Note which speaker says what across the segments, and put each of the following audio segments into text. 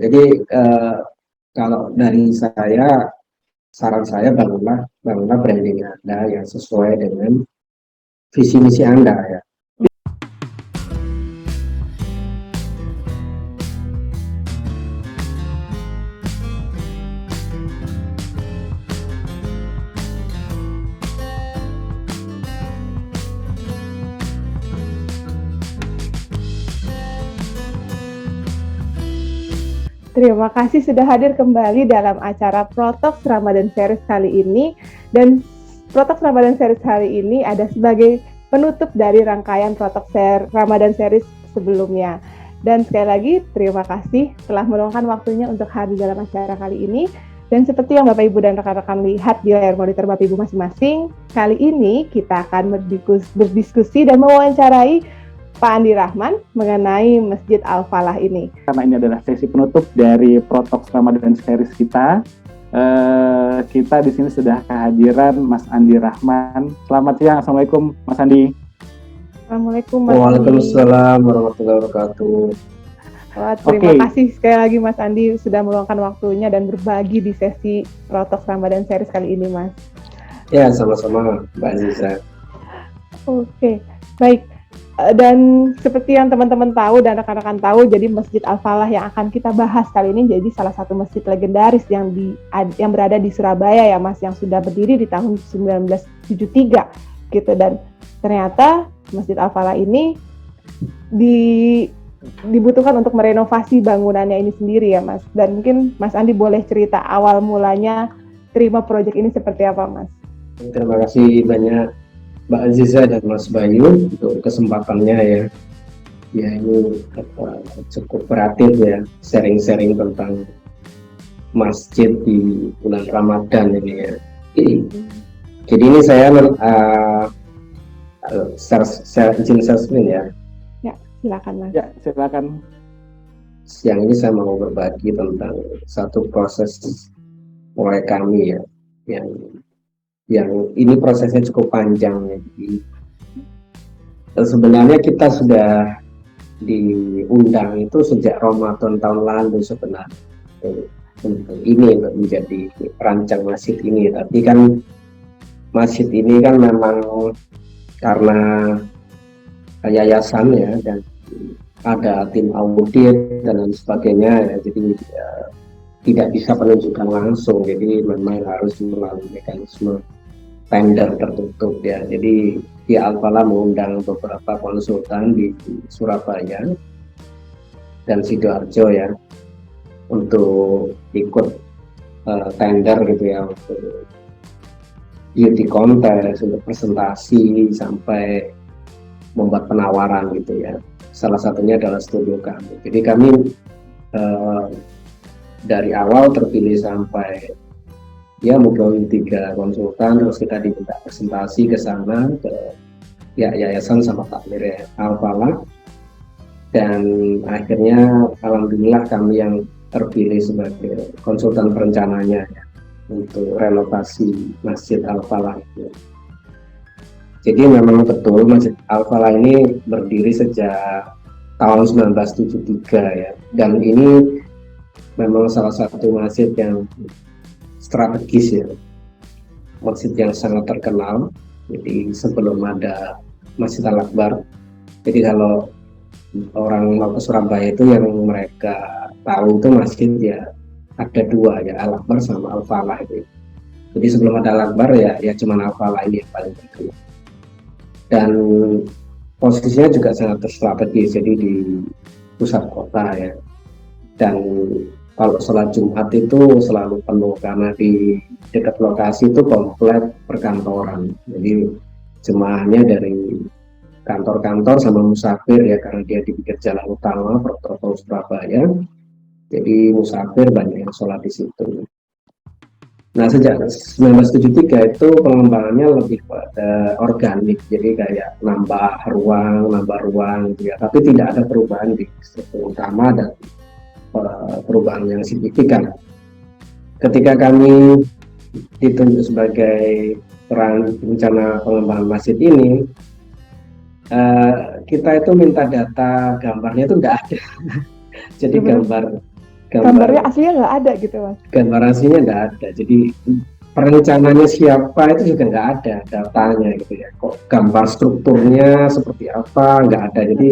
Speaker 1: Jadi kalau dari saya, saran saya bangunlah branding Anda yang sesuai dengan visi misi Anda ya.
Speaker 2: Terima kasih sudah hadir kembali dalam acara Protox Ramadan Series kali ini. Dan Protox Ramadan Series kali ini ada sebagai penutup dari rangkaian Protox Ramadan Series sebelumnya. Dan sekali lagi terima kasih telah meluangkan waktunya untuk hadir dalam acara kali ini. Dan seperti yang Bapak Ibu dan rekan-rekan lihat di layar monitor Bapak Ibu masing-masing, kali ini kita akan berdiskusi dan mewawancarai Pak Andi Rahman mengenai Masjid Al-Falah ini.
Speaker 3: Karena ini adalah sesi penutup dari Protox Ramadan Series kita. Kita di sini sudah kehadiran Mas Andi Rahman. Selamat siang, Assalamualaikum Mas Andi.
Speaker 2: Assalamualaikum Mas Andi.
Speaker 1: Waalaikumsalam warahmatullahi wabarakatuh.
Speaker 2: Terima kasih sekali lagi Mas Andi sudah meluangkan waktunya dan berbagi di sesi Protox Ramadan Series kali ini, Mas.
Speaker 1: Ya, sama-sama Mbak Aziza.
Speaker 2: Oke, baik. Dan seperti yang teman-teman tahu dan rekan-rekan tahu, jadi Masjid Al-Falah yang akan kita bahas kali ini jadi salah satu masjid legendaris yang berada di Surabaya ya Mas, yang sudah berdiri di tahun 1973 gitu. Dan ternyata Masjid Al-Falah ini dibutuhkan untuk merenovasi bangunannya ini sendiri ya Mas. Dan mungkin Mas Andi boleh cerita awal mulanya terima proyek ini seperti apa Mas?
Speaker 1: Terima kasih banyak Mbak Aziza dan Mas Bayu untuk kesempatannya ya. Ya ini cukup kreatif ya, sharing-sharing tentang masjid di bulan Ramadan ini ya. Jadi ini saya izin share screen ya.
Speaker 2: Ya, silakan Mas.
Speaker 3: Ya, silakan.
Speaker 1: Siang ini saya mau berbagi tentang satu proses mulai kami ya, yang ini prosesnya cukup panjang ya. Jadi, sebenarnya kita sudah diundang itu sejak Ramadan tahun lalu sebenarnya untuk ini untuk menjadi perancang masjid ini, tapi kan masjid ini kan memang karena yayasan ya dan ada tim audit dan lain sebagainya ya, jadi tidak bisa penunjukan langsung, jadi memang harus melalui mekanisme tender tertutup ya. Jadi di Al-Falah mengundang beberapa konsultan di Surabaya dan Sidoarjo ya untuk ikut tender gitu ya, untuk beauty contest, untuk presentasi sampai membuat penawaran gitu ya. Salah satunya adalah studio kami. Jadi kami dari awal terpilih sampai ya mungkin 3 konsultan, terus kita diminta presentasi ke sana ke yayasan sama takmir Al-Falah, dan akhirnya alhamdulillah kami yang terpilih sebagai konsultan perencananya ya, untuk renovasi Masjid Al-Falah itu. Jadi memang betul Masjid Al-Falah ini berdiri sejak tahun 1973 ya, dan ini memang salah satu masjid yang strategis ya, masjid yang sangat terkenal. Jadi sebelum ada Masjid Al-Akbar, jadi kalau orang mau ke Surabaya itu yang mereka tahu itu masjid ya ada 2 ya, Al-Akbar sama Al-Falah itu. Jadi sebelum ada Al-Akbar ya cuma Al-Falah ini yang paling terkenal. Dan posisinya juga sangat strategis, jadi di pusat kota ya. Dan kalau sholat Jumat itu selalu penuh karena di dekat lokasi itu komplek perkantoran. Jadi jemaahnya dari kantor-kantor sama musafir ya, karena dia di pinggir jalan utama protokol Surabaya. Jadi musafir banyak yang sholat di situ. Nah sejak 1973 itu pengembangannya lebih pada organik, jadi kayak nambah ruang gitu ya, tapi tidak ada perubahan di struktur utama dan perubahan yang signifikan. Ketika kami ditunjuk sebagai perencana pengembangan masjid ini, kita itu minta data gambarnya itu tidak ada. Jadi
Speaker 2: gambarnya aslinya nggak ada gitu Mas.
Speaker 1: Gambar aslinya nggak ada. Jadi perencananya siapa itu juga nggak ada datanya gitu ya. Kok gambar strukturnya seperti apa nggak ada. Jadi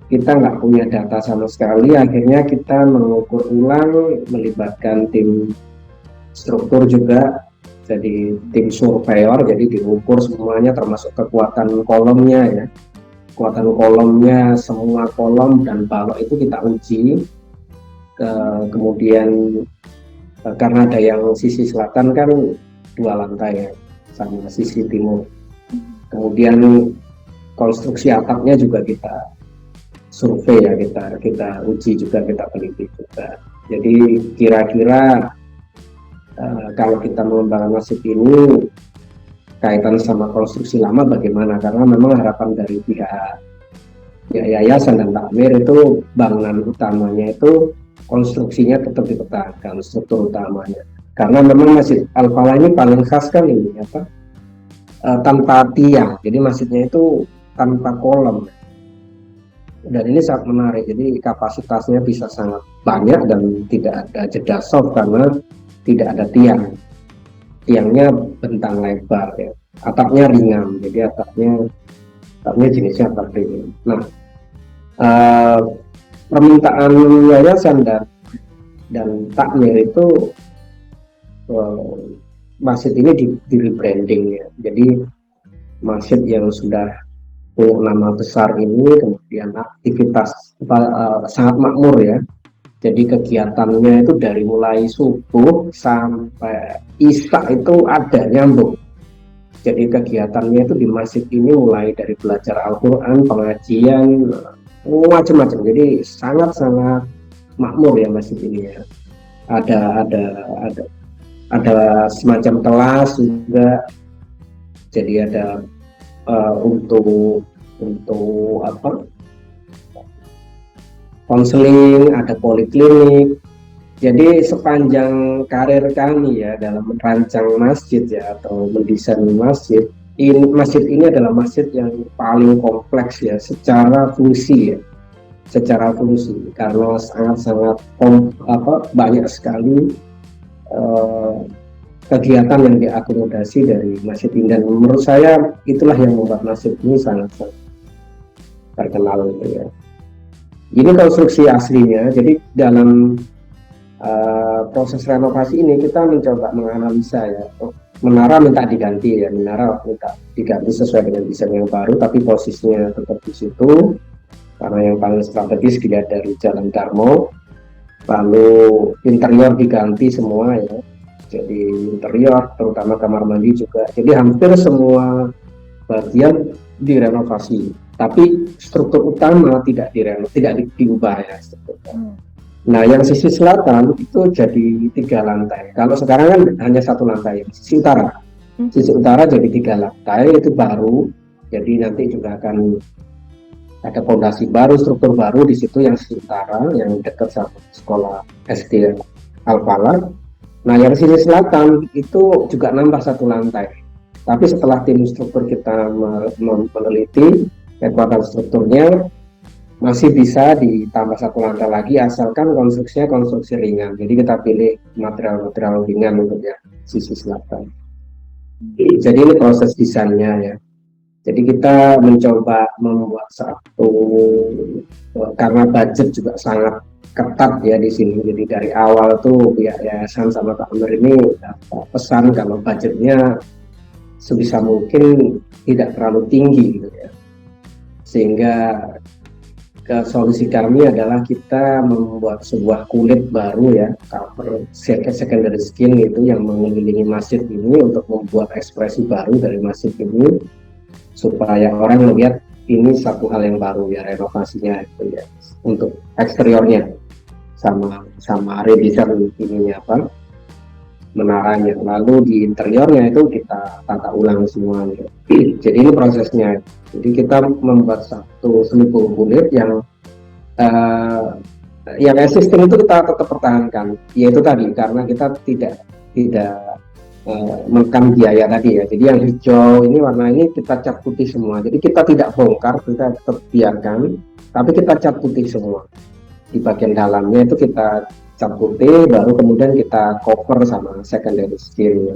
Speaker 1: kita nggak punya data sama sekali. Akhirnya kita mengukur ulang, melibatkan tim struktur juga. Jadi tim surveyor, jadi diukur semuanya termasuk kekuatan kolomnya ya. Kekuatan kolomnya, semua kolom dan balok itu kita uji. Kemudian karena ada yang sisi selatan kan 2 lantai ya, sama sisi timur. Kemudian konstruksi atapnya juga kita survei ya, kita uji juga, kita teliti juga. Jadi kira-kira kalau kita mengembangkan masjid ini kaitan sama konstruksi lama bagaimana, karena memang harapan dari pihak yayasan dan takmir itu bangunan utamanya itu konstruksinya tetap dipertahankan, struktur utamanya, karena memang Masjid Al-Falah ini paling khas kan ini apa, tanpa tiang, jadi masjidnya itu tanpa kolom, dan ini sangat menarik. Jadi kapasitasnya bisa sangat banyak dan tidak ada jeda soft karena tidak ada tiangnya bentang lebar ya, atapnya ringan, jadi atapnya jenisnya atap ringan. Nah, permintaan yayasan dan takmir itu masjid ini di rebranding ya, jadi masjid yang sudah punya nama besar ini kemudian aktivitas sangat makmur ya. Jadi kegiatannya itu dari mulai subuh sampai isya itu ada nyambung. Jadi kegiatannya itu di masjid ini mulai dari belajar Al-Quran, pengajian, macam-macam. Jadi sangat-sangat makmur ya masjid ini ya. Ada semacam kelas juga. Jadi ada untuk apa? Konseling, ada poliklinik. Jadi sepanjang karir kami ya dalam merancang masjid ya atau mendesain masjid ini adalah masjid yang paling kompleks ya secara fungsi ya, karena sangat banyak sekali kegiatan yang diakomodasi dari masjid ini, dan menurut saya itulah yang membuat masjid ini sangat terkenal gitu ya. Ini konstruksi aslinya. Jadi dalam proses renovasi ini kita mencoba menganalisa ya. Menara minta diganti ya, menara minta diganti sesuai dengan desain yang baru, tapi posisinya tetap di situ karena yang paling strategis dilihat dari Jalan Darmo. Lalu interior diganti semua ya. Jadi interior terutama kamar mandi juga. Jadi hampir semua bagian direnovasi. Tapi struktur utama tidak diubah ya strukturnya. Nah, yang sisi selatan itu jadi 3 lantai. Kalau sekarang kan hanya 1 lantai. Sisi utara, jadi 3 lantai itu baru. Jadi nanti juga akan ada fondasi baru, struktur baru di situ yang sisi utara, yang dekat sama sekolah SD Al-Falah. Nah, yang sisi selatan itu juga nambah 1 lantai. Tapi setelah tim struktur kita meneliti kekuatan strukturnya masih bisa ditambah 1 lantai lagi asalkan konstruksinya konstruksi ringan. Jadi kita pilih material ringan untuk yang sisi selatan. Jadi ini proses desainnya ya. Jadi kita mencoba membuat karena budget juga sangat ketat ya di sini. Jadi dari awal tuh pihak yayasan sama takmir ini pesan kalau budgetnya sebisa mungkin tidak terlalu tinggi gitu ya. Sehingga solusi kami adalah kita membuat sebuah kulit baru ya, cover secondary skin itu yang mengelilingi masjid ini untuk membuat ekspresi baru dari masjid ini supaya orang melihat ini satu hal yang baru ya, renovasinya itu ya, untuk eksteriornya sama redesign ininya apa, menaranya. Lalu di interiornya itu kita tata ulang semuanya. Jadi ini prosesnya. Jadi kita membuat satu selipul kulit yang existing itu kita tetap pertahankan. Yaitu tadi karena kita tidak menekan biaya tadi ya. Jadi yang hijau ini warna ini kita cat putih semua. Jadi kita tidak bongkar, kita tetap biarkan, tapi kita cat putih semua. Di bagian dalamnya itu kita cat putih, baru kemudian kita cover sama secondary steel.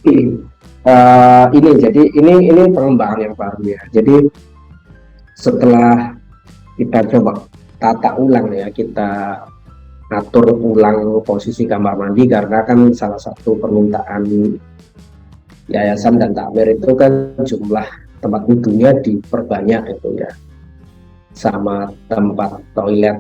Speaker 1: Ini jadi ini pengembangan yang baru ya. Jadi setelah kita coba tata ulang ya, kita atur ulang posisi kamar mandi, karena kan salah satu permintaan yayasan dan takmir itu kan jumlah tempat wudhunya diperbanyak itu ya, sama tempat toilet.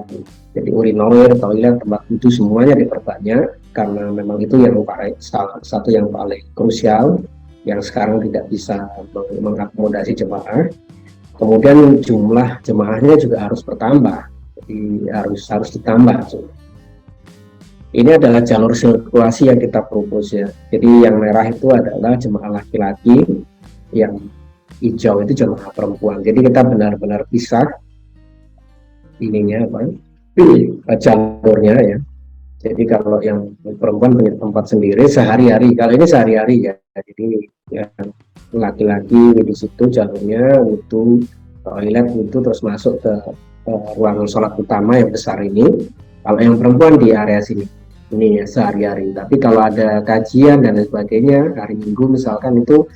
Speaker 1: Jadi urinoir, toilet, tempat wudhu semuanya diperbanyak, karena memang itu yang salah satu yang paling krusial yang sekarang tidak bisa mengakomodasi jemaah. Kemudian jumlah jemaahnya juga harus bertambah, jadi harus ditambah. Ini adalah jalur sirkulasi yang kita propose ya. Jadi yang merah itu adalah jemaah laki-laki, yang hijau itu jemaah perempuan. Jadi kita benar-benar pisah ininya jalurnya ya. Jadi kalau yang perempuan punya tempat sendiri sehari-hari, kalau ini sehari-hari ya. Jadi ya, laki-laki di situ jalurnya wudhu, toilet wudhu, terus masuk ke ruang sholat utama yang besar ini. Kalau yang perempuan di area sini, ini ya sehari-hari. Tapi kalau ada kajian dan lain sebagainya, hari Minggu misalkan, itu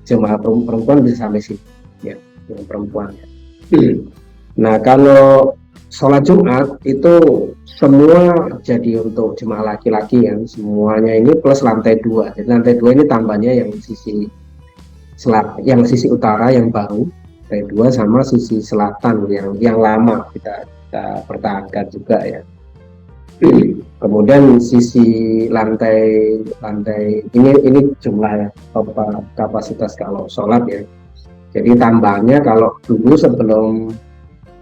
Speaker 1: jemaah perempuan bisa sampai sini ya, yang perempuan ya. Nah kalau sholat Jumat itu semua jadi untuk jemaah laki-laki ya, semuanya ini plus lantai 2. Jadi lantai 2 ini tambahnya yang sisi sisi utara yang baru, lantai 2, sama sisi selatan yang lama kita pertahankan juga ya. Kemudian sisi lantai ini jumlah kapasitas kalau sholat ya. Jadi tambahnya kalau dulu sebelum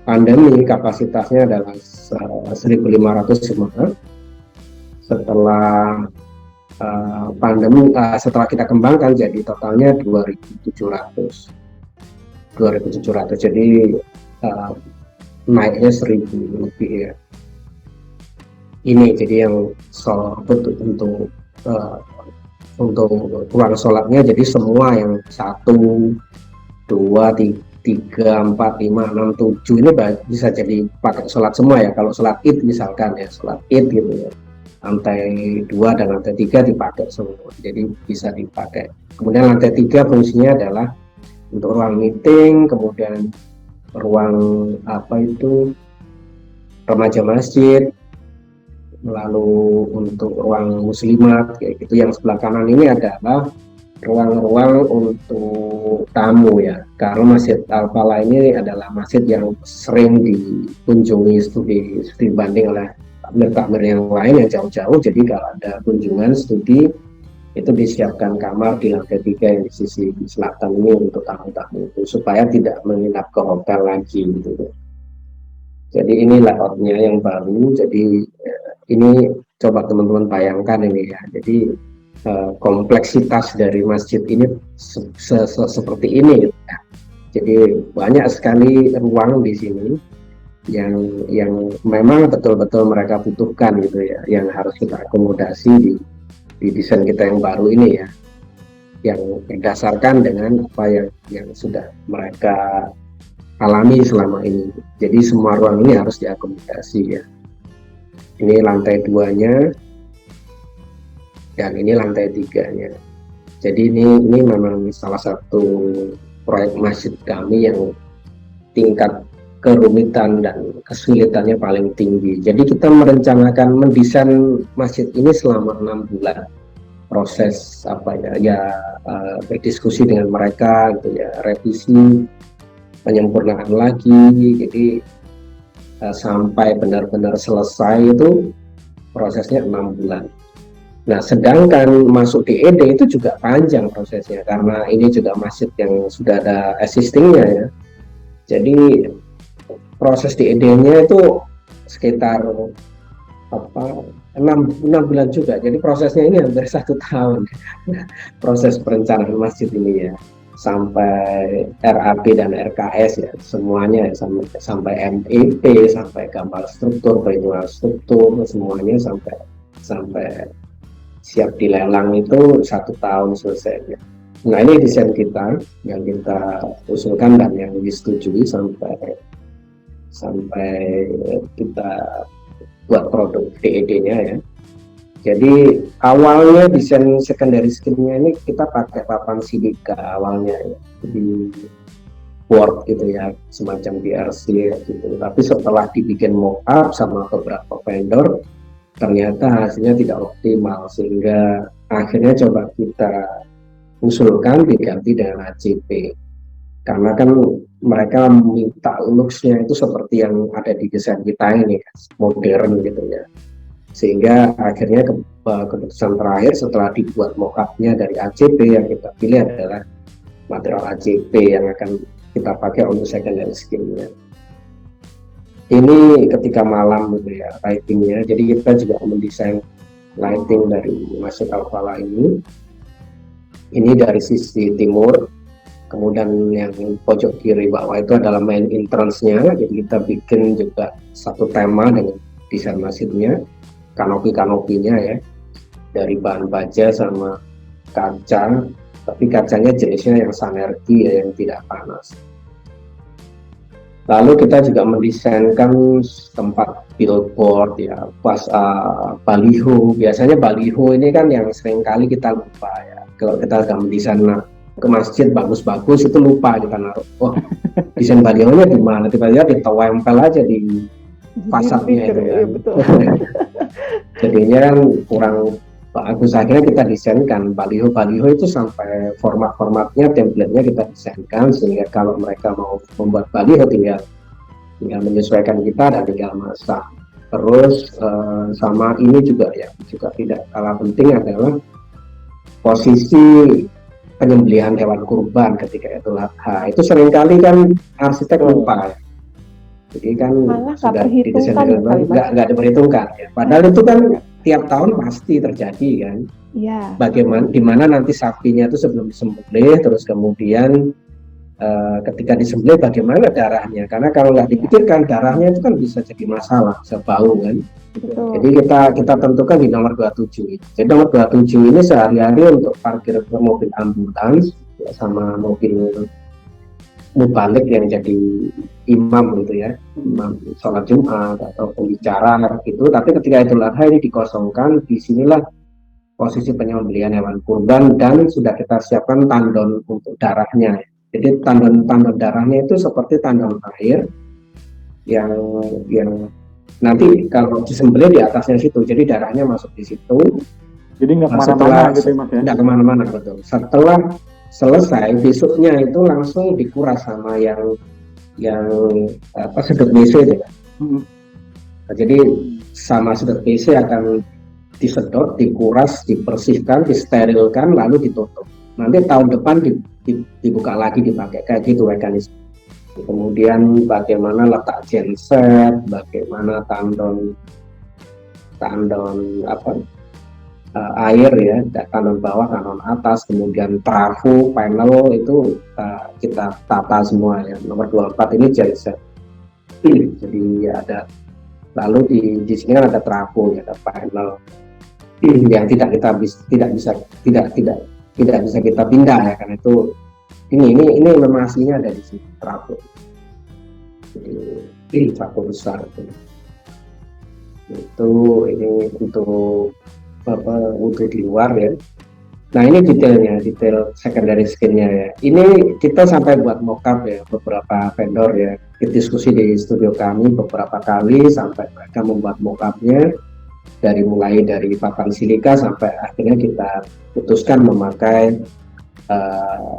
Speaker 1: pandemi kapasitasnya adalah 1.500 jemaah. Setelah pandemi, setelah kita kembangkan jadi totalnya 2.700. Jadi naiknya 1.000 lebih ya. Ini jadi yang untuk ruang sholatnya, jadi semua yang 1, 2, 3, 4, 5, 6, 7 ini bisa jadi pakai sholat semua ya. Kalau sholat id misalkan ya, sholat id gitu ya, lantai 2 dan lantai 3 dipakai semua, jadi bisa dipakai. Kemudian lantai 3 fungsinya adalah untuk ruang meeting, kemudian ruang remaja masjid, lalu untuk ruang muslimat kayak gitu. Yang sebelah kanan ini adalah ruang-ruang untuk tamu ya, karena Masjid Al-Falah ini adalah masjid yang sering dikunjungi studi banding oleh takmir-takmir yang lain yang jauh-jauh. Jadi kalau ada kunjungan studi itu disiapkan kamar di lantai 3 yang di sisi selatan ini untuk tamu-tamu itu, supaya tidak menginap ke hotel lagi gitu. Jadi ini layoutnya yang baru. Jadi ini coba teman-teman bayangkan ini ya. Jadi kompleksitas dari masjid ini seperti ini gitu ya. Jadi banyak sekali ruang di sini yang memang betul-betul mereka butuhkan gitu ya, yang harus kita akomodasi di desain kita yang baru ini ya, yang berdasarkan dengan apa yang sudah mereka alami selama ini. Jadi semua ruang ini harus diakomodasi ya. Ini lantai 2-nya dan ini lantai 3-nya. Jadi ini memang salah satu proyek masjid kami yang tingkat kerumitan dan kesulitannya paling tinggi. Jadi kita merencanakan mendesain masjid ini selama 6 bulan. Proses berdiskusi dengan mereka gitu ya, revisi, penyempurnaan lagi. Jadi sampai benar-benar selesai itu prosesnya 6 bulan. Nah, sedangkan masuk DED itu juga panjang prosesnya, karena ini juga masjid yang sudah ada existingnya ya. Jadi proses DED-nya itu sekitar 6 bulan juga. Jadi prosesnya ini hampir 1 tahun proses perencanaan masjid ini ya, sampai RAP dan RKS ya, semuanya ya, sampai MEP, sampai gambar struktur, perhitungan struktur, semuanya sampai siap dilelang itu 1 tahun selesai. Nah, ini desain kita yang kita usulkan dan yang disetujui sampai kita buat produk DED-nya ya. Jadi awalnya desain secondary skin-nya ini kita pakai papan silika awalnya ya, di board gitu ya, semacam BRC gitu. Tapi setelah dibikin mock-up sama beberapa vendor, ternyata hasilnya tidak optimal, sehingga akhirnya coba kita usulkan diganti dengan ACP. Karena kan mereka minta looks-nya itu seperti yang ada di desain kita ini, modern gitu ya. Sehingga akhirnya keputusan terakhir setelah dibuat mock-up-nya dari ACP, yang kita pilih adalah material ACP yang akan kita pakai untuk secondary skin-nya. Ini ketika malam gitu ya lighting-nya, jadi kita juga mendesain lighting dari Masjid Al-Falah ini. Ini dari sisi timur, kemudian yang pojok kiri bawah itu adalah main entrance-nya, jadi kita bikin juga satu tema dengan desain masjidnya, kanopi-kanopinya ya, dari bahan baja sama kaca, tapi kacanya jenisnya yang sinergi ya, yang tidak panas. Lalu kita juga mendesainkan tempat billboard ya, pas baliho. Biasanya baliho ini kan yang sering kali kita lupa ya. Kalau kita sudah mendesain ke masjid bagus-bagus itu lupa kita naruh. Oh, desain balihonya di mana? Tiba-tiba ditempel aja di fasadnya itu kan. Jadinya kan kurang bagus. Akhirnya kita desainkan baliho itu sampai format-formatnya, template-nya kita desainkan, sehingga kalau mereka mau membuat baliho tinggal menyesuaikan kita dan tinggal masak. Terus sama ini juga ya, juga tidak kalah penting adalah posisi penyembelihan hewan kurban ketika Idul Adha. Itu seringkali kan arsitek lupa ya. Jadi kan
Speaker 2: malah
Speaker 1: sudah didesain nggak diperhitungkan ya. Padahal itu kan tiap tahun pasti terjadi kan.
Speaker 2: Iya.
Speaker 1: Bagaimana dimana nanti sapinya itu sebelum disembelih, terus kemudian ketika disembelih bagaimana darahnya, karena kalau nggak dipikirkan darahnya itu kan bisa jadi masalah, bisa bau kan.
Speaker 2: Betul.
Speaker 1: Jadi kita tentukan di nomor 27. Jadi nomor 27 ini sehari-hari untuk parkir mobil ambulans ya, sama mobil mubalik yang jadi imam gitu ya, imam sholat Jumat atau pembicara gitu. Tapi ketika Idul Adha ini dikosongkan, disinilah posisi penyembelihan hewan kurban dan sudah kita siapkan tandon untuk darahnya. Jadi tandon darahnya itu seperti tandon air yang nanti kalau disembelih di atasnya situ, jadi darahnya masuk di situ.
Speaker 3: Jadi nggak kemana-mana gitu Mas ya? Nggak
Speaker 1: kemana-mana, betul. Setelah selesai besoknya itu langsung dikuras sama yang sedot WC itu kan. Nah, jadi sama sedot WC akan disedot, dikuras, dibersihkan, disterilkan, lalu ditutup. Nanti tahun depan dibuka lagi, dipakai kayak gitu mekanisme. Kemudian bagaimana letak genset, bagaimana tandon air ya, kanan bawah, kanan atas, kemudian trafo, panel itu kita tata semua ya. Nomor 24 ini genset. Jadi ada, lalu di sini kan ada trafo ya, ada panel yang tidak bisa kita pindah ya, karena itu ini memang aslinya ada di sini trafo. Jadi trafo besar itu ini untuk untuk di luar ya. Nah ini detail secondary skin-nya ya. Ini kita sampai buat mockup ya, beberapa vendor ya, diskusi di studio kami beberapa kali sampai mereka membuat mockup-nya, mulai dari papan silika sampai akhirnya kita putuskan memakai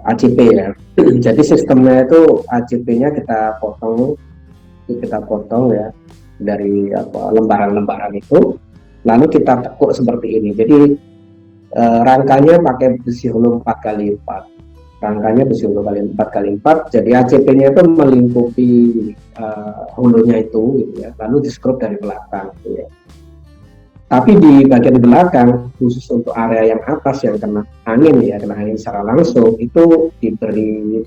Speaker 1: ACP ya. Jadi sistemnya itu ACP-nya kita potong ya dari lembaran-lembaran itu, lalu kita tekuk seperti ini. Jadi rangkanya pakai besi hulu 4x4. Rangkanya besi hulu 4x4. Jadi ACP-nya itu melingkupi hulunya itu gitu ya. Lalu di-screw dari belakang gitu ya. Tapi di bagian belakang khusus untuk area yang atas yang kena angin secara langsung, itu diberi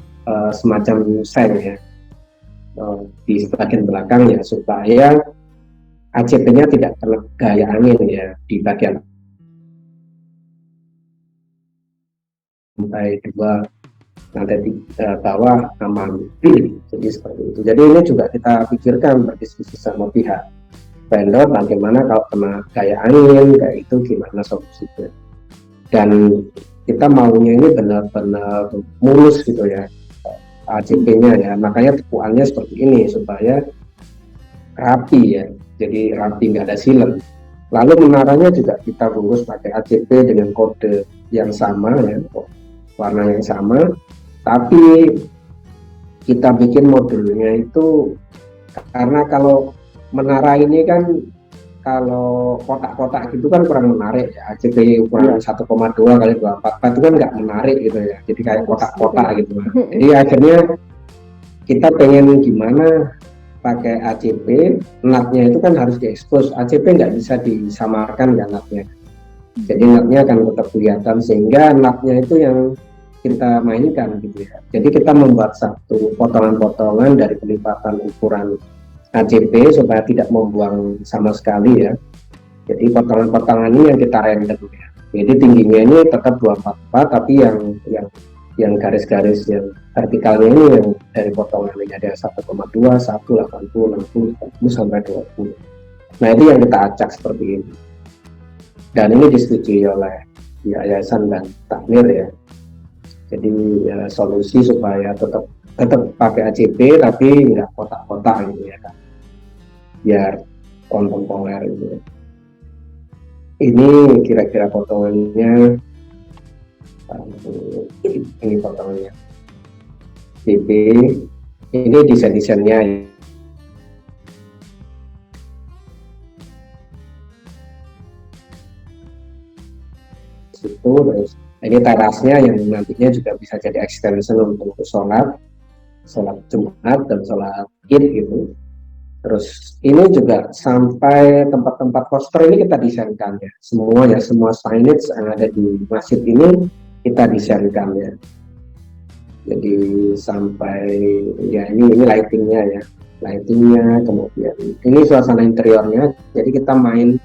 Speaker 1: semacam seng ya di bagian belakang ya, supaya ACP-nya tidak kena gaya angin ya di bagian sampai dua lantai di bawah aman. Jadi seperti itu. Jadi ini juga kita pikirkan, berdiskusi sama pihak vendor bagaimana kalau kena gaya angin kayak itu gimana solusinya. Dan kita maunya ini benar-benar mulus gitu ya ACP-nya ya, makanya tepuannya seperti ini supaya rapi ya, jadi rapi nggak ada silen. Lalu menaranya juga kita bungkus pakai ACP dengan kode yang sama ya, warna yang sama, tapi kita bikin modulnya itu karena kalau menara ini kan kalau kotak-kotak gitu kan kurang menarik ya, ACP ukuran 1,2 kali 24 itu kan nggak menarik gitu ya, jadi kayak kotak-kotak gitu. Jadi akhirnya kita pengen gimana pakai ACP, natnya itu kan harus diekspos, ACP nggak bisa disamarkan ya natnya, jadi natnya akan tetap kelihatan sehingga natnya itu yang kita mainkan gitu ya. Jadi kita membuat satu potongan-potongan dari pelipatan ukuran ACP supaya tidak membuang sama sekali ya. Jadi potongan-potongan ini yang kita render ya. Jadi tingginya ini tetap 244 tapi yang garis-garis yang vertikalnya ini yang dari potongan ini ada 1,2, 1, 80, 60, 40 sampai 20. Nah itu yang kita acak seperti ini. Dan ini disetujui oleh yayasan dan takmir ya. Jadi ya, solusi supaya tetap pakai ACP tapi nggak kotak-kotak gitu ya kan, biar kontemporer gitu. Ini kira-kira potongannya, ini potongannya CP, ini desain-desainnya itu. Terus ini terasnya yang nantinya juga bisa jadi extension untuk sholat Jumat dan sholat Id gitu. Terus ini juga sampai tempat-tempat poster ini kita desainkan ya, semuanya, semua signage yang ada di masjid ini kita desainkan ya. Jadi sampai ya ini lightingnya, kemudian ini suasana interiornya. Jadi kita main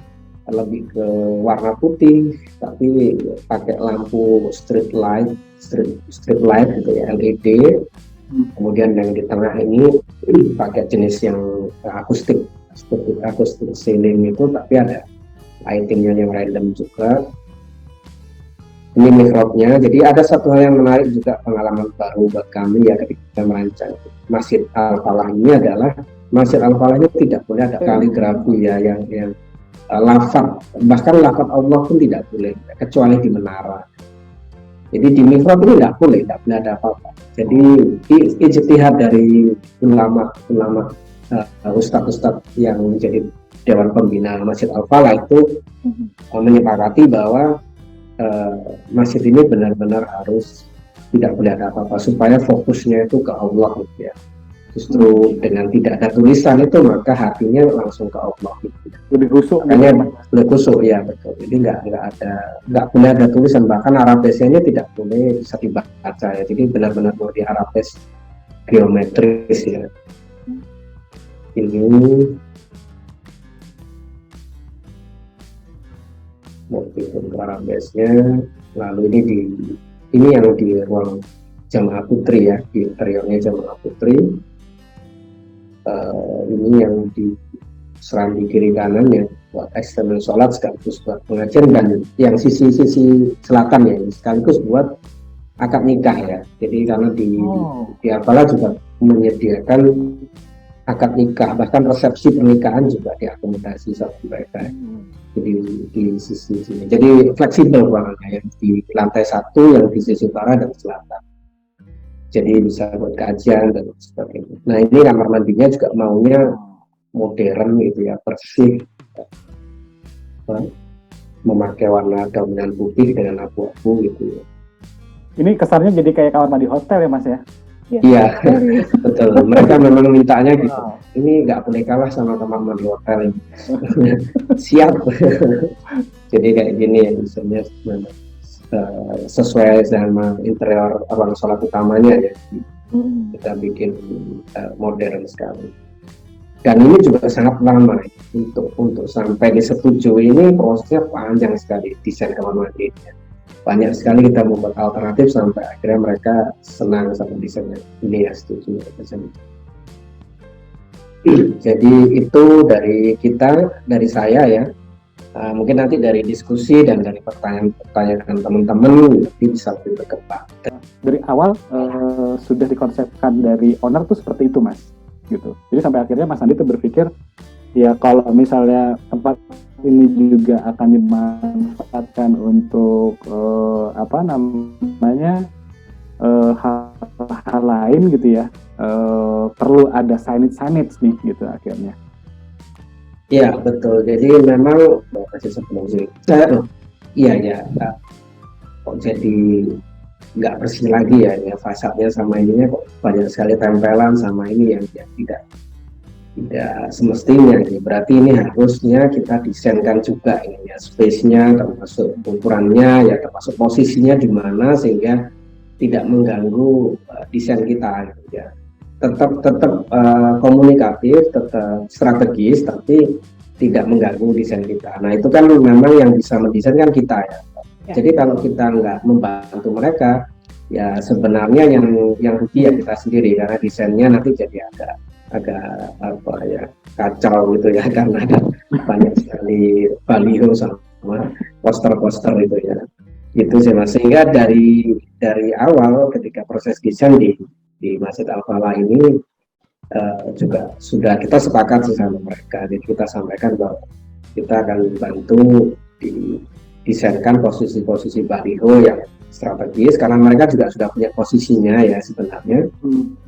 Speaker 1: lebih ke warna putih tapi pakai lampu street light gitu ya, LED. Kemudian yang di tengah ini pakai jenis yang akustik ceiling itu, tapi ada lightingnya yang random juga. Ini mihrabnya. Jadi ada satu hal yang menarik juga, pengalaman baru buat kami ya ketika merancang Masjid Al-Falah ini adalah Masjid Al-Falah ini tidak boleh ada kaligrafi ya yang lafaz, bahkan lafaz Allah pun tidak boleh kecuali di menara. Jadi di mihrab ini tidak boleh ada apa-apa. Jadi ijtihad dari ulama ustadz yang menjadi Dewan Pembina Masjid Al-Falah itu menyepakati bahwa masjid ini benar-benar harus tidak boleh ada apa-apa supaya fokusnya itu ke Allah gitu ya. Justru dengan tidak ada tulisan itu maka hatinya langsung ke Allah gitu.
Speaker 3: Lebih kusuk,
Speaker 1: makanya lebih kusuk ya, betul. Jadi nggak boleh ada tulisan, bahkan Arabesnya tidak boleh bisa dibaca ya. Jadi benar-benar mau di Arabes geometris ya. Ini motif Arabesnya. Lalu ini yang di ruang Jamaah Putri ya, di interiornya Jamaah Putri. Ini yang di serambi kiri kanan ya buat eksternal sholat sekaligus buat pengajian, dan yang sisi selatan ya sekaligus buat akad nikah ya. Jadi karena di Al-Falah juga menyediakan akad nikah, bahkan resepsi pernikahan juga diakomodasi sama mereka. Jadi di sisi sini, jadi fleksibel ruangannya, yang di lantai 1, yang di sisi utara dan selatan. Jadi bisa buat kajian dan sebagainya. Nah ini kamar mandinya juga maunya modern gitu ya, bersih, memakai warna dominan putih dengan abu-abu gitu ya.
Speaker 3: Ini kesannya jadi kayak kamar mandi hotel ya Mas ya?
Speaker 1: Iya, betul. Mereka memang mintanya gitu. Ini nggak boleh kalah sama kamar mandi hotel ini. Siap. Jadi kayak gini ya, misalnya sesuai sama interior ruang sholat utamanya ya. Kita bikin modern sekali. Dan ini juga sangat lama untuk sampai disetujui, ini prosesnya panjang sekali desain kamar mandinya. Banyak sekali kita membuat alternatif sampai akhirnya mereka senang sama desainnya. Ini ya setuju. Jadi itu dari kita, dari saya ya. Mungkin nanti dari diskusi dan dari pertanyaan-pertanyaan teman-teman nanti bisa lebih berkembang.
Speaker 3: Dari awal sudah dikonsepkan dari owner tuh seperti itu Mas, gitu. Jadi sampai akhirnya Mas Andi tuh berpikir ya kalau misalnya tempat ini juga akan dimanfaatkan untuk hal-hal lain gitu ya, perlu ada signage nih gitu akhirnya.
Speaker 1: Iya betul. Jadi memang masih sebelum sih. Iya kok jadi nggak bersih lagi ya fasadnya sama ininya kok banyak sekali tempelan sama ini yang tidak semestinya. Berarti ini harusnya kita desainkan juga ini ya, space-nya termasuk ukurannya ya, termasuk posisinya di mana sehingga tidak mengganggu desain kita gitu ya. Tetap komunikatif, tetap strategis, tapi tidak mengganggu desain kita. Nah itu kan memang yang bisa mendesain kan kita ya. Jadi kalau kita nggak membantu mereka, ya sebenarnya yang rugi ya kita sendiri karena desainnya nanti jadi agak apa ya kacau gitu ya karena ada banyak sekali baliho sama poster-poster itu ya. Itu sih Mas. Sehingga dari awal ketika proses desain di Masjid Al-Falah ini juga sudah kita sepakat sama mereka. Jadi kita sampaikan bahwa kita akan bantu didesainkan posisi-posisi baliho yang strategis karena mereka juga sudah punya posisinya ya sebenarnya.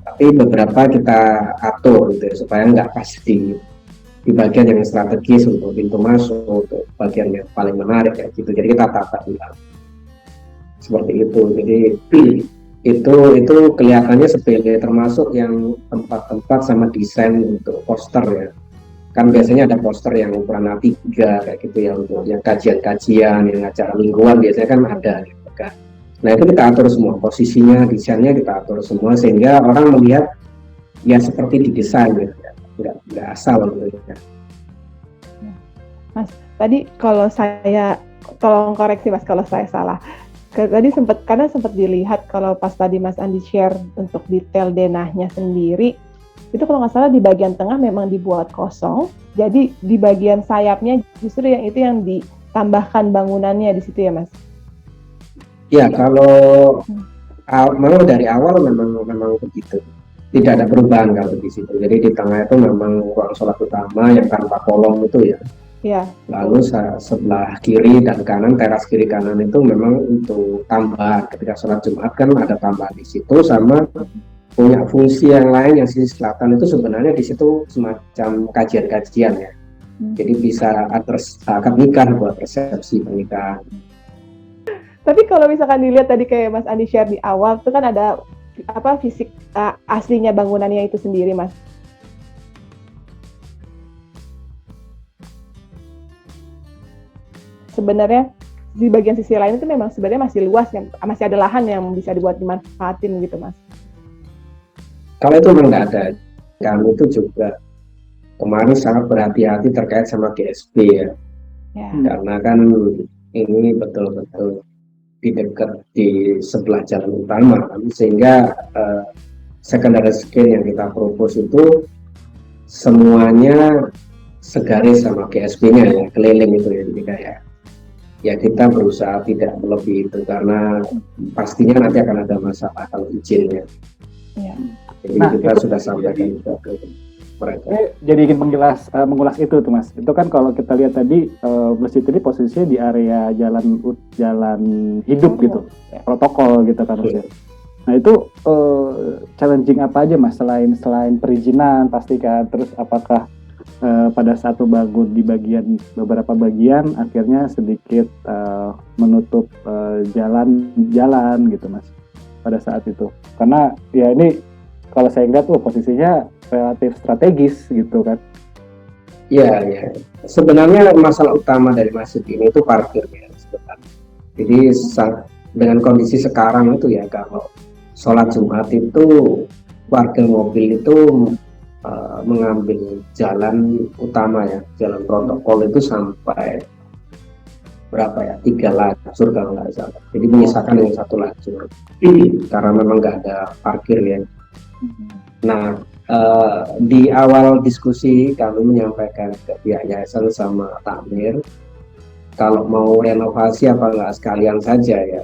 Speaker 1: Tapi beberapa kita atur gitu ya, supaya nggak pas di bagian yang strategis untuk pintu masuk, untuk bagian yang paling menarik ya gitu. Jadi kita tata ulang seperti itu. Jadi itu kelihatannya sepele, termasuk yang tempat-tempat sama desain untuk poster ya. Kan biasanya ada poster yang ukuran A3 kayak gitu ya, untuk yang kajian-kajian, yang acara mingguan biasanya kan ada gitu kan. Nah itu kita atur semua, posisinya, desainnya kita atur semua sehingga orang melihat ya seperti didesain gitu ya, nggak asal gitu ya.
Speaker 2: Mas, tadi kalau saya, tolong koreksi Mas kalau saya salah. Tadi sempat dilihat kalau pas tadi Mas Andi share untuk detail denahnya sendiri, itu kalau nggak salah di bagian tengah memang dibuat kosong, jadi di bagian sayapnya justru yang ditambahkan bangunannya di situ ya Mas?
Speaker 1: Ya kalau memang dari awal memang begitu, tidak ada perubahan kalau di situ. Jadi di tengah itu memang ruang sholat utama yang tanpa kolong itu ya. Ya. Lalu sebelah kiri dan kanan, teras kiri kanan itu memang untuk tambahan. Ketika sholat Jumat kan ada tambahan di situ, sama punya fungsi yang lain yang sisi selatan itu sebenarnya di situ semacam kajian-kajian ya. Jadi bisa akad nikah buat resepsi pernikahan.
Speaker 2: Tapi kalau misalkan dilihat tadi kayak Mas Andi share di awal, itu kan ada fisik aslinya bangunannya itu sendiri Mas. Sebenarnya di bagian sisi lain itu memang sebenarnya masih luas, masih ada lahan yang bisa dibuat dimanfaatin gitu Mas.
Speaker 1: Kalau itu memang nggak ada, kami itu juga kemarin sangat berhati-hati terkait sama GSP ya. Karena kan ini betul-betul di sebelah jalan utama, sehingga secondary skin yang kita propose itu semuanya segaris sama GSP-nya ya, keliling itu ya, jadi kayak ya kita berusaha tidak melebihi itu karena pastinya nanti akan ada masalah kalau izinnya. Ya. Jadi kita sudah sampaikan juga ke mereka.
Speaker 3: Jadi ingin mengulas itu tuh Mas. Itu kan kalau kita lihat tadi masjid ini posisinya di area jalan hidup gitu, protokol gitu kan Mas. Nah itu challenging apa aja Mas selain perizinan pastikan, terus apakah pada saat bangun di beberapa bagian akhirnya sedikit menutup jalan gitu Mas pada saat itu, karena ya ini kalau saya lihat posisinya relatif strategis gitu kan.
Speaker 1: Iya. Sebenarnya masalah utama dari masjid ini itu parkir ya sebenarnya. Jadi dengan kondisi sekarang itu ya, kalau sholat Jumat itu parkir mobil itu mengambil jalan utama ya, jalan protokol itu sampai berapa ya, 3 lajur kalau nggak salah. Jadi menyisakan yang 1 lajur karena memang nggak ada parkir ya. Nah di awal diskusi kami menyampaikan ke pihak yayasan sama takmir, kalau mau renovasi apa enggak sekalian saja ya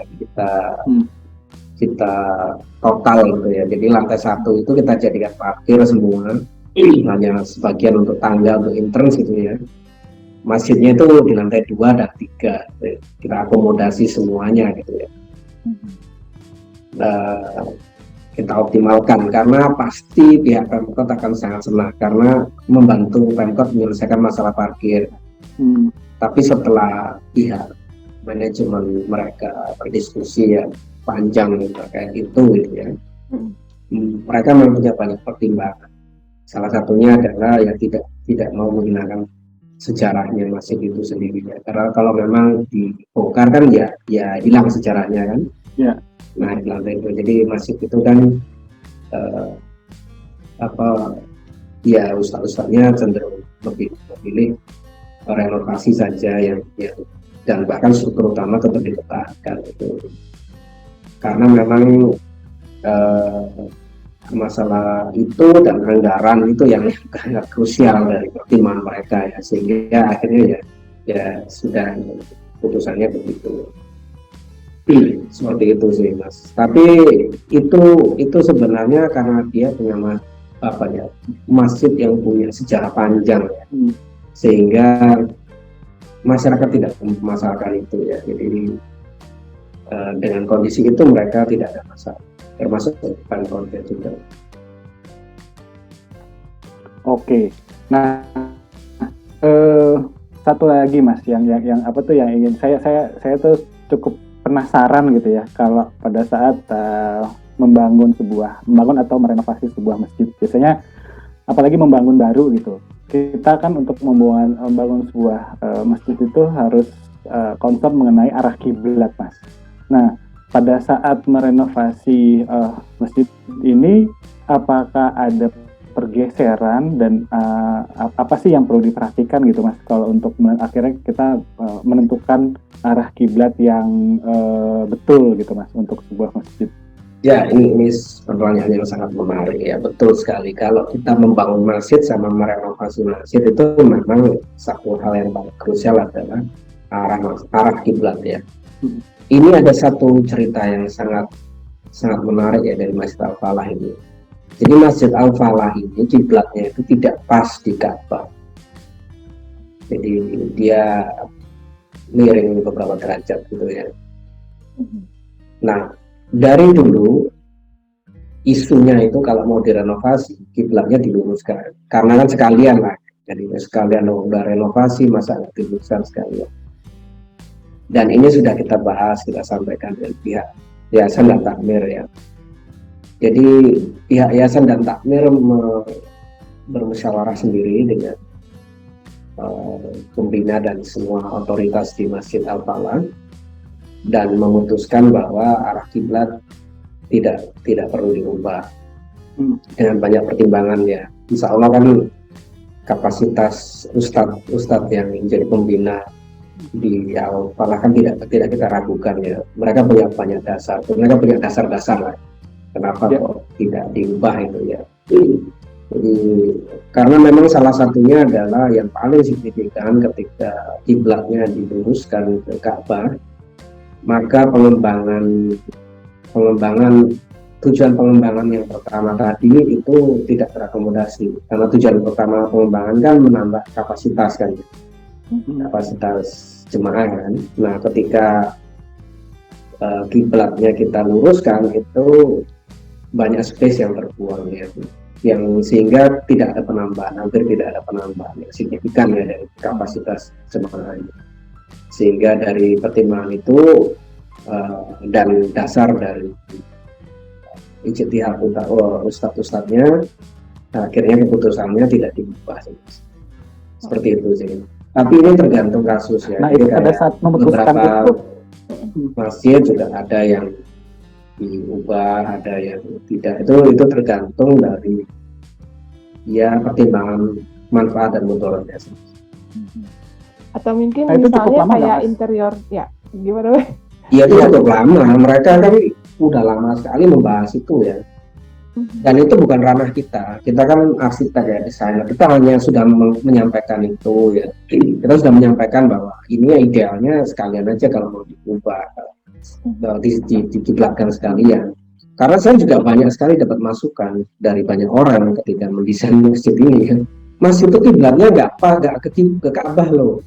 Speaker 1: kita total gitu ya. Jadi lantai 1 itu kita jadikan parkir semua, hanya sebagian untuk tangga untuk entrance gitu ya. Masjidnya itu di lantai 2 dan 3 kita akomodasi semuanya gitu ya. Kita optimalkan karena pasti pihak Pemkot akan sangat senang karena membantu Pemkot menyelesaikan masalah parkir. Tapi setelah pihak manajemen mereka berdiskusi ya panjang terkait itu gitu ya, mereka memang punya banyak pertimbangan. Salah satunya adalah ya tidak mau menggunakan sejarahnya masjid itu sendiri ya. Karena kalau memang dibongkar kan ya hilang sejarahnya kan.
Speaker 3: Ya.
Speaker 1: Nah di lantai itu, jadi masjid itu kan ya ustadz-ustadznya cenderung lebih memilih renovasi saja yang dan bahkan struktur utama tetap dipertahankan itu. Karena memang masalah itu dan anggaran itu yang sangat krusial dari pertimbangan mereka ya, sehingga akhirnya ya sudah putusannya begitu. Seperti itu sih Mas. Tapi itu sebenarnya karena dia punya masjid yang punya sejarah panjang ya, sehingga masyarakat tidak memasalahkan itu ya. Jadi dengan kondisi itu mereka tidak ada masalah, termasuk Pemkot juga.
Speaker 3: Oke, nah satu lagi Mas yang apa tuh yang ingin saya tuh cukup penasaran gitu ya, kalau pada saat membangun atau merenovasi sebuah masjid, biasanya apalagi membangun baru gitu, kita kan untuk membangun sebuah masjid itu harus konsep mengenai arah kiblat Mas. Nah pada saat merenovasi masjid ini, apakah ada pergeseran dan apa sih yang perlu diperhatikan gitu Mas, kalau untuk akhirnya kita menentukan arah kiblat yang betul gitu Mas untuk sebuah masjid?
Speaker 1: Ya, ini pertanyaan yang sangat menarik ya. Betul sekali, kalau kita membangun masjid sama merenovasi masjid itu memang satu hal yang paling krusial adalah arah kiblat ya. Ini ada satu cerita yang sangat menarik ya dari Masjid Al-Falah ini. Jadi Masjid Al-Falah ini kiblatnya itu tidak pas di Ka'bah. Jadi dia miring beberapa derajat gitu ya. Nah, dari dulu isunya itu kalau mau direnovasi kiblatnya diluruskan. Karena kan sekalian lah. Jadi sekalian udah renovasi masa nggak diluruskan sekalian. Dan ini sudah kita bahas, kita sampaikan dengan pihak yayasan dan takmir ya. Jadi pihak yayasan dan takmir bermusyawarah sendiri dengan pembina dan semua otoritas di Masjid Al-Falah dan memutuskan bahwa arah kiblat tidak perlu diubah dengan banyak pertimbangan ya. Insya Allah kan kapasitas ustadz yang menjadi pembina di Al-Falah kan tidak kita ragukan ya. Mereka punya banyak dasar, mereka punya dasar-dasar lah. Kenapa kok tidak diubah itu ya? Jadi karena memang salah satunya adalah yang paling signifikan ketika kiblatnya diluruskan ke Ka'bah, maka tujuan pengembangan yang pertama tadi itu tidak terakomodasi karena tujuan pertama pengembangan kan menambah kapasitas kan, kapasitas jemaah kan. Nah ketika kiblatnya kita luruskan itu banyak space yang terbuang ya, yang sehingga tidak ada penambahan, hampir tidak ada penambahan yang signifikan ya dari kapasitas jemaahnya. Sehingga dari pertimbangan itu dan dasar dari ijtihad ustadz-ustadznya, akhirnya keputusannya tidak diubah. Seperti itu sih. Tapi ini tergantung kasus ya.
Speaker 3: Nah itu pada saat memutuskan itu
Speaker 1: masjid juga ada yang diubah, ada yang tidak. Itu tergantung dari ya pertimbangan manfaat dan mudaratnya.
Speaker 2: Atau mungkin
Speaker 3: Nah, itu
Speaker 2: misalnya kayak
Speaker 3: Mas?
Speaker 2: interior ya gimana?
Speaker 1: Iya itu cukup lama. Mereka kan udah lama sekali membahas itu ya. Dan itu bukan ranah kita. Kita kan arsitek ya, desainer. Kita hanya sudah menyampaikan itu ya. Kita sudah menyampaikan bahwa ini ya idealnya sekalian aja kalau mau diubah, dikiblatkan sekalian. Karena saya juga banyak sekali dapat masukan dari banyak orang ketika mendesain masjid ini kan. Mas itu kiblatnya nggak ke Ka'bah loh.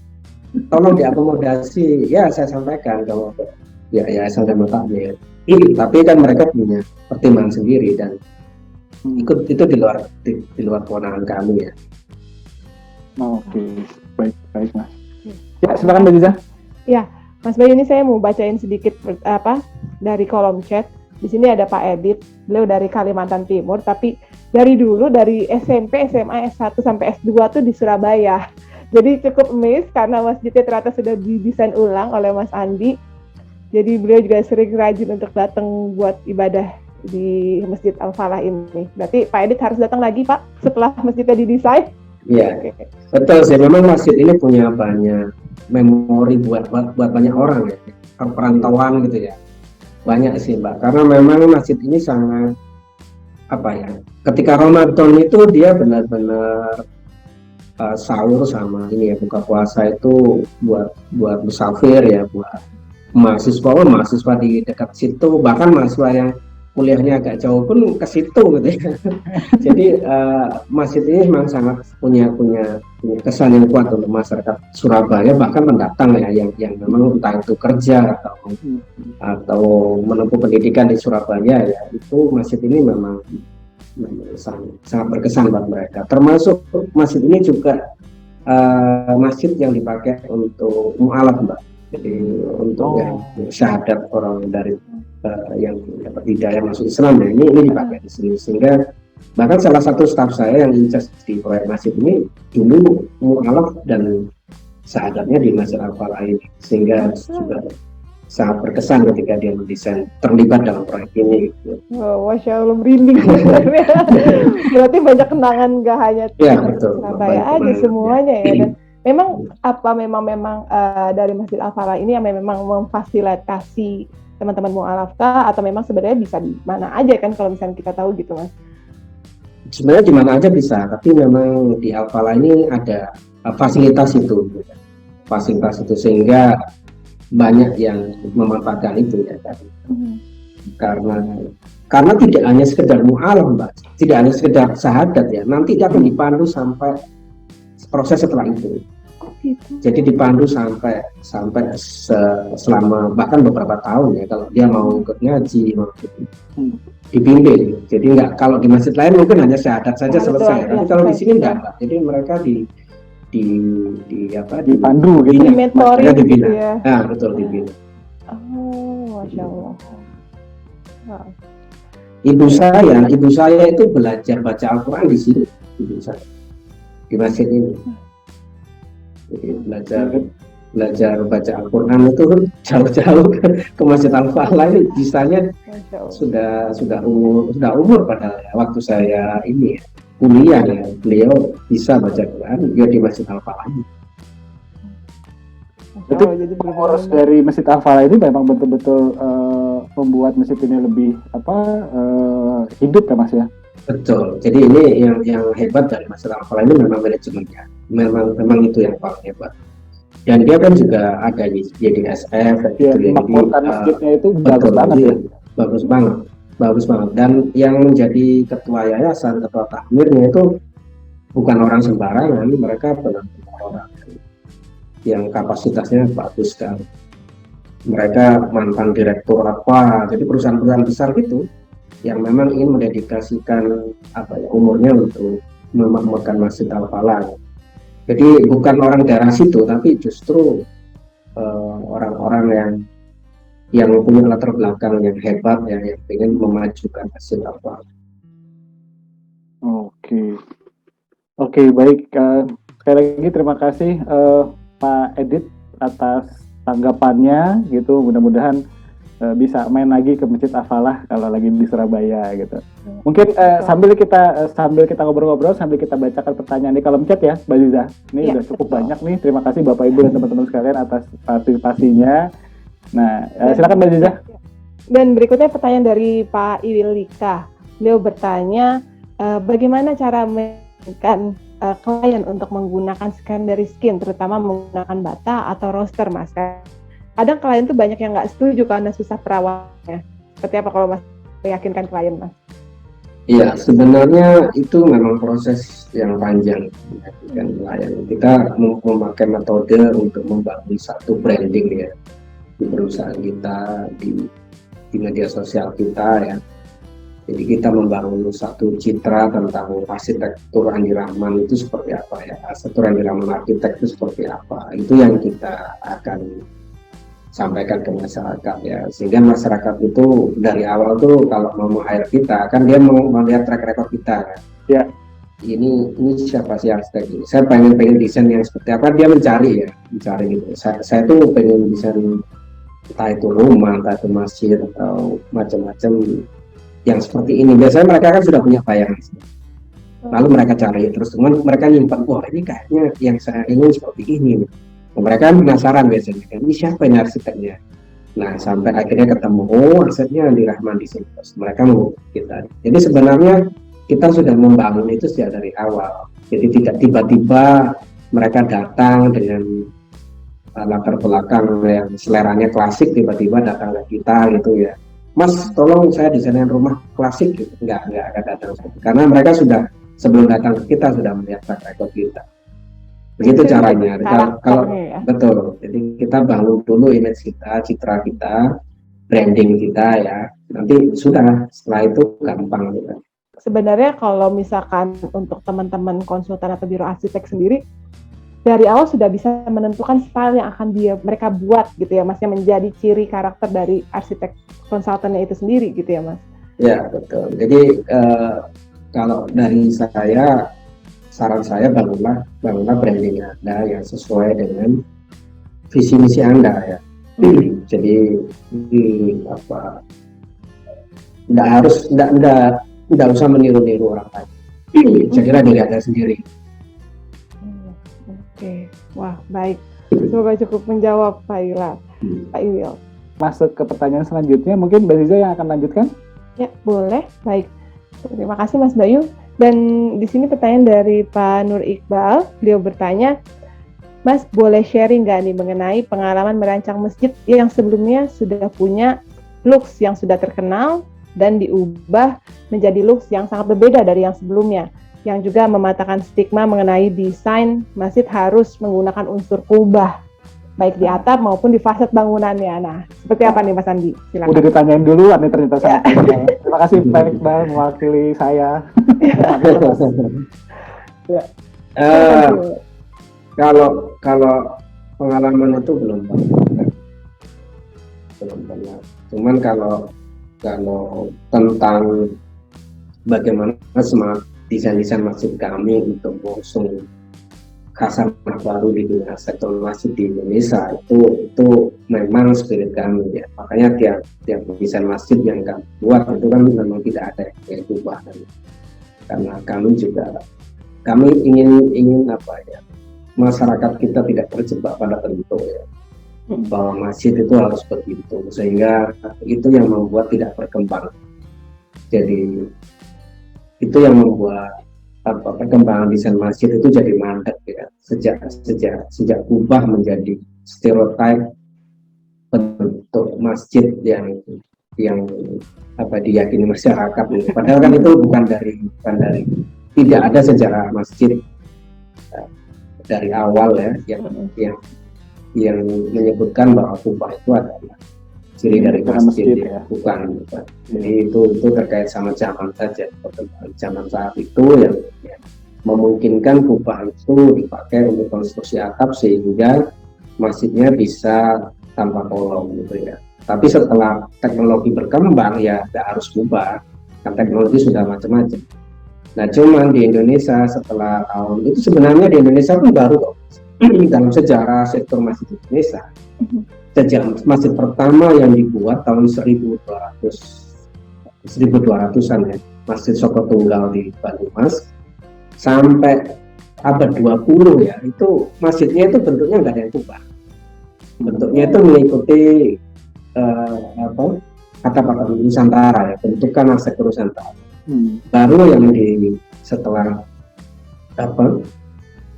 Speaker 1: Tolong diakomodasi. Ya saya sampaikan kalau ya sama takmir. Tapi kan mereka punya pertimbangan sendiri dan itu di luar kewenangan kami ya.
Speaker 3: Oke, baik Mas. Ya silakan Mbak Ziza.
Speaker 2: Ya, Mas Bayu, ini saya mau bacain sedikit dari kolom chat. Di sini ada Pak Edit, beliau dari Kalimantan Timur, tapi dari dulu dari SMP, SMA, S1 sampai S2 tuh di Surabaya. Jadi cukup amazed karena masjidnya ternyata sudah didesain ulang oleh Mas Andi. Jadi beliau juga sering rajin untuk datang buat ibadah di Masjid Al-Falah ini. Berarti Pak Edit harus datang lagi Pak setelah masjidnya didesain.
Speaker 1: Iya, betul sih. Memang masjid ini punya banyak memori buat banyak orang ya, perantauan gitu ya. Banyak sih Mbak, karena memang masjid ini sangat ketika Ramadan itu dia benar-benar sahur sama ini ya, buka puasa itu buat musafir ya, buat mahasiswa di dekat situ, bahkan mahasiswa yang kuliahnya agak jauh pun ke situ gitu ya. Jadi masjid ini memang sangat punya kesan yang kuat untuk masyarakat Surabaya, bahkan pendatang ya yang memang entah itu kerja atau menempuh pendidikan di Surabaya ya, itu masjid ini memang sangat berkesan buat mereka. Termasuk masjid ini juga masjid yang dipakai untuk mu'alaf Mbak. Jadi untuk yang syahadat orang dari yang dapat hidayah masuk Islam ya, ini dipakai di sini, sehingga bahkan salah satu staf saya yang incas di proyek masjid ini dulu mu'alaf dan syahadatnya di Masjid Al-Falah ini, sehingga juga sangat berkesan ketika dia mendesain terlibat dalam proyek ini.
Speaker 2: Oh, Masya Allah, merinding. Berarti banyak kenangan gak hanya Surabaya aja semuanya ya. Dan memang dari Masjid Al-Falah ini yang memang memfasilitasi teman-teman mu'alaf atau memang sebenarnya bisa di mana aja kan kalau misalnya kita tahu gitu Mas?
Speaker 1: Sebenarnya di mana aja bisa, tapi memang di Al-Falah ini ada fasilitas itu sehingga banyak yang memanfaatkan itu ya kan. Karena tidak hanya sekedar mu'alaf Mbak, tidak hanya sekedar syahadat ya, nanti dia akan dipandu sampai proses setelah itu. Jadi dipandu sampai selama bahkan beberapa tahun ya, kalau dia mau ikut ngaji, mau dibimbing. Jadi nggak, kalau di masjid lain mungkin hanya syahadat saja selesai. Tapi kalau di sini enggak. Jadi mereka
Speaker 3: dipandu gitu,
Speaker 2: mentoring gitu ya.
Speaker 1: Nah, betul, dibina.
Speaker 2: Oh, Masya Allah. Wow.
Speaker 1: Ibu saya itu belajar baca Al-Quran di sini, ibu saya, di masjid ini. Jadi belajar baca Al-Quran itu jauh-jauh ke Masjid Al-Falah ini, bisanya sudah umur padahal ya, waktu saya ini ya, kuliah ya, beliau bisa baca Quran dia di Masjid Al-Falah ini.
Speaker 3: Jadi pengurus dari Masjid Al-Falah ini memang betul-betul membuat masjid ini lebih hidup ya Mas ya.
Speaker 1: Betul. Jadi ini yang hebat dari Masjid Al-Falah ini memang manajemennya. Memang itu yang paling hebat. Dan dia kan juga ada di JDSF.
Speaker 3: Ya, makmurkan masjidnya itu bagus banget ya.
Speaker 1: Bagus banget. Dan yang menjadi ketua yayasan, ketua takmirnya itu bukan orang sembarangan. Mereka benar-benar orang yang kapasitasnya bagus sekali. Mereka mantan direktur jadi perusahaan-perusahaan besar gitu, yang memang ingin mendedikasikan umurnya untuk memakmurkan Masjid Al-Falah. Jadi bukan orang daerah situ, tapi justru orang-orang yang punya latar belakang yang hebat ya, yang ingin memajukan Masjid Al-Falah.
Speaker 3: Oke, baik. Sekali lagi terima kasih Pak Edit atas tanggapannya gitu. Mudah-mudahan bisa main lagi ke Masjid Al-Falah kalau lagi di Surabaya gitu. Mungkin sambil kita ngobrol-ngobrol, sambil kita bacakan pertanyaan di kolom chat ya Mbak Ziza. Ini udah cukup banyak nih. Terima kasih Bapak Ibu dan teman-teman sekalian atas partisipasinya. Nah, silakan Mbak Ziza.
Speaker 2: Dan berikutnya pertanyaan dari Pak Iwil Lika. beliau bertanya bagaimana cara meyakinkan klien untuk menggunakan secondary skin, terutama menggunakan bata atau roster, Mas. Kadang klien tuh banyak yang nggak setuju karena susah perawatannya. Seperti apa kalau Mas meyakinkan klien, Mas?
Speaker 1: Iya, sebenarnya itu memang proses yang panjang meyakinkan klien. Kita memakai metode untuk membangun satu branding ya di perusahaan kita, di media sosial kita ya. Jadi kita membangun satu citra tentang arsitektur Andi Rahman itu seperti apa ya, arsitektur Andi Rahman arsitek itu seperti apa. Itu yang kita akan sampaikan ke masyarakat ya, sehingga masyarakat itu dari awal tuh kalau mau hire kita kan dia mau melihat track record kita kan.
Speaker 3: Ya.
Speaker 1: Ini siapa sih arsitek ini? Saya pengen desain yang seperti apa, dia mencari gitu. Saya tuh pengen desain entah itu rumah, entah itu masjid atau macam-macam yang seperti ini. Biasanya mereka kan sudah punya bayangan. Lalu mereka cari terus, mereka nyimpan, wah ini kayaknya yang saya ingin seperti ini. Mereka penasaran biasanya kan, ini siapa ini arsiteknya? Nah, sampai akhirnya ketemu, oh arsiteknya Andi Rahman di sini. Mereka mau kita. Jadi sebenarnya kita sudah membangun itu sejak dari awal. Jadi tidak tiba-tiba mereka datang dengan latar belakang yang seleranya klasik, tiba-tiba datang ke kita gitu ya. Mas, tolong saya desainin rumah klasik gitu. Enggak akan datang. Karena mereka sudah sebelum datang ke kita sudah melihat track record kita. Begitu caranya. Kalau ya. Betul. Jadi kita bangun dulu image kita, citra kita, branding kita ya. Nanti sudah setelah itu gampang gitu.
Speaker 2: Sebenarnya kalau misalkan untuk teman-teman konsultan atau biro arsitek sendiri, dari awal sudah bisa menentukan style yang akan mereka buat gitu ya Mas, yang menjadi ciri karakter dari arsitek konsultannya itu sendiri gitu ya Mas.
Speaker 1: Ya betul. Jadi kalau dari saya, saran saya bangunlah branding Anda yang sesuai dengan visi misi Anda ya. Jadi tidak usah meniru orang lain. Saya kira diri Anda sendiri.
Speaker 2: Oke, wah baik. Semoga cukup menjawab Pak Iwil.
Speaker 3: Masuk ke pertanyaan selanjutnya, mungkin Mbak Ziza yang akan lanjutkan?
Speaker 2: Ya, boleh. Baik. Terima kasih Mas Bayu. Dan di sini pertanyaan dari Pak Nur Iqbal. Beliau bertanya, Mas boleh sharing nggak nih mengenai pengalaman merancang masjid yang sebelumnya sudah punya looks yang sudah terkenal dan diubah menjadi looks yang sangat berbeda dari yang sebelumnya, yang juga mematahkan stigma mengenai desain masjid harus menggunakan unsur kubah, baik di atap maupun di fasad bangunannya. Nah, seperti apa nih Mas Andi? Silakan.
Speaker 3: Udah ditanyain duluan nih ternyata saya. Terima kasih Pak Iqbal mewakili saya.
Speaker 1: Kalau pengalaman itu belum banyak. Cuman kalau tentang bagaimana semangat desain masjid kami untuk mengusung khasanah baru di dunia sektor masjid di Indonesia, itu memang spirit kami ya. Makanya tiap desain masjid yang kami buat itu kan memang tidak ada yang berubah kan. Karena kami ingin apa ya, masyarakat kita tidak terjebak pada bentuk ya, bahwa masjid itu harus begitu, sehingga itu yang membuat tidak berkembang. Jadi itu yang membuat perkembangan desain masjid itu jadi mandek ya, sejak kubah menjadi stereotip bentuk masjid yang diyakini masyarakat. Padahal kan itu bukan dari tidak ada sejarah masjid dari awal ya yang menyebutkan bahwa kubah itu adalah ciri dari masjid ya. Bukan. Jadi itu terkait sama zaman saja, zaman saat itu yang memungkinkan kubah itu dipakai untuk konstruksi atap sehingga masjidnya bisa tanpa kolom gitu ya. Tapi setelah teknologi berkembang ya tidak harus kubah, kan teknologi sudah macam-macam. Nah cuman di Indonesia setelah tahun itu, sebenarnya di Indonesia pun baru kok dalam sejarah sektor masjid Indonesia. Sejak masjid pertama yang dibuat tahun 1200-an ya, Masjid Soko Tunggal di Banyumas, sampai abad 20 ya, itu masjidnya itu bentuknya nggak ada yang kubah. Bentuknya itu mengikuti atap-atap Nusantara ya, bentukan arsitektur Nusantara. Baru yang setelah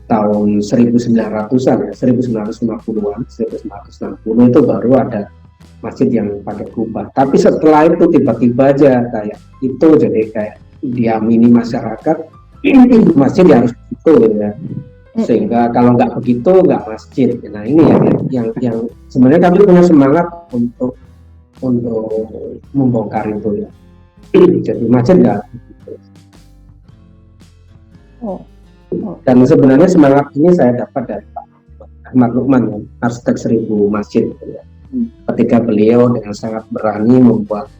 Speaker 1: tahun 1900-an ya, 1950-an, 1960 itu baru ada masjid yang pakai kubah. Tapi setelah itu tiba-tiba aja kayak itu jadi kayak diamini masyarakat masjid ya harus begitu gitu ya. Sehingga kalau nggak begitu nggak masjid. Nah ini yang sebenarnya kami punya semangat untuk membongkar itu ya. Jadi masjid nggak begitu. Dan sebenarnya semangat ini saya dapat dari Pak Ahmad Lukman ya, arsitek 1000 masjid gitu ya. Ketika beliau dengan sangat berani membuat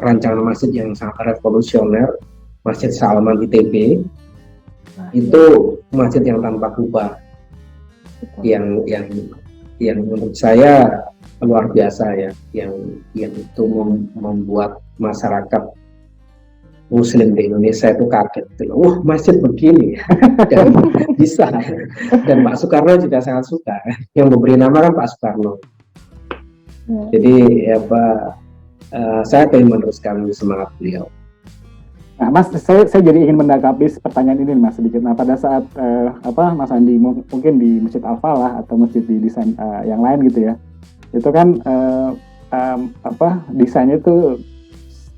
Speaker 1: rancangan masjid yang sangat revolusioner, Masjid Salman ITB, itu masjid yang tanpa kubah, yang menurut saya luar biasa ya, yang itu membuat masyarakat Muslim di Indonesia itu kaget, wah masjid begini dan bisa. Dan Pak Soekarno juga sangat suka, yang memberi nama kan Pak Soekarno. Jadi ya Pak, saya ingin meneruskan semangat beliau.
Speaker 3: Nah, Mas, saya jadi ingin menanggapi pertanyaan ini, Mas, sedikit. Nah, pada saat Mas Andi mungkin di Masjid Al-Falah atau masjid di desain yang lain gitu ya, itu kan desainnya itu